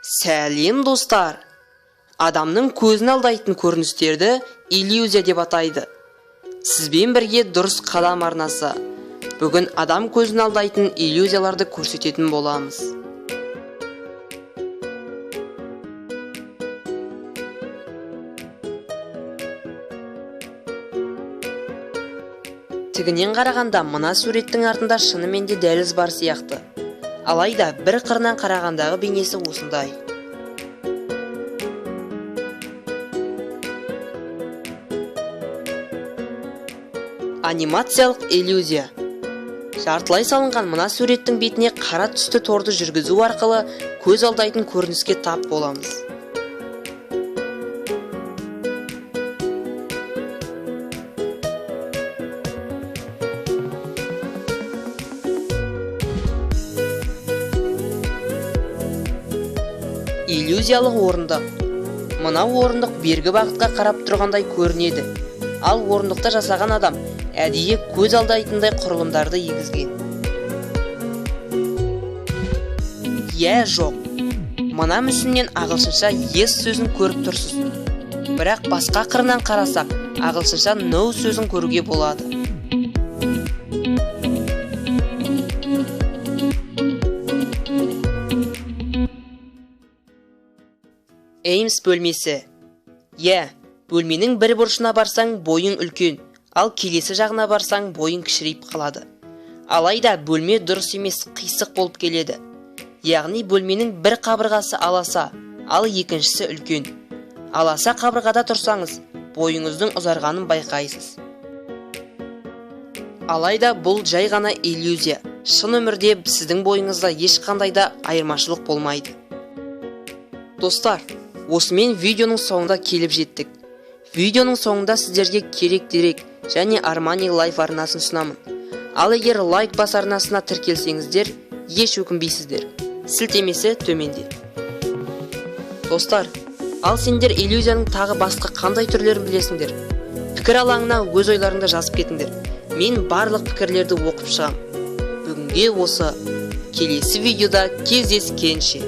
Сәлем достар! Адамның көзін алдайтын көріністерді иллюзия деп атайды. Сізбен бірге дұрыс қадам арнасы. Бүгін адам көзін алдайтын иллюзияларды көрсететін боламыз. Тігінен қарағанда мына суреттің артында шынымен де дәліз бар сияқты. Алайда бір қырынан қарағандағы бейнесі осындай. Анимациялық иллюзия. Жартылай салынған мына суреттің бетіне қара түсті торды жүргізу арқылы көз алдайтын көрініске тап боламыз. Иллюзиялық орындық. Мынау орындық бергі бағытқа қарап тұрғандай көрінеді. Ал орындықта жасаған адам әдейі көз алдайтындай құрылымдарды егізген. Жоқ. Мына мүсіннен ағылшынша yes сөзін көріп тұрсыз. Бірақ басқа қырынан қарасақ, ағылшынша no сөзін көруге болады. Эймс бөлмесі. Бөлменің бір бұрышына барсаң, бойың үлкен, ал келесі жағына барсаң, бойың кішірейіп қалады. Алайда бөлме дұрыс емес, қисық болып келеді. Яғни бөлменің бір қабырғасы аласа, ал екіншісі үлкен. Аласа қабырғада тұрсаңыз, бойыңыздың ұзарғанын байқайсыз. Алайда бұл жай ғана иллюзия. Шын өмірде сіздің бойыңызда ешқандай да айырмашылық болмайды. Достар, осымен видеоның соңында келіп жеттік. Видеоның соңында сіздерге керек және Armani Life арнасын ұсынамын. Ал егер лайк бас арнасына тіркелсеңіздер, еш өкінбейсіздер. Сілтемесі төменде. Достар, ал сендер иллюзияның тағы басқа қандай түрлерін білесіңдер? Пікір алаңына өз ойларыңды жазып кетіңдер. Мен барлық пікірлерді оқып шығам. Бүгінге осы. Келесі видеода кездескенше.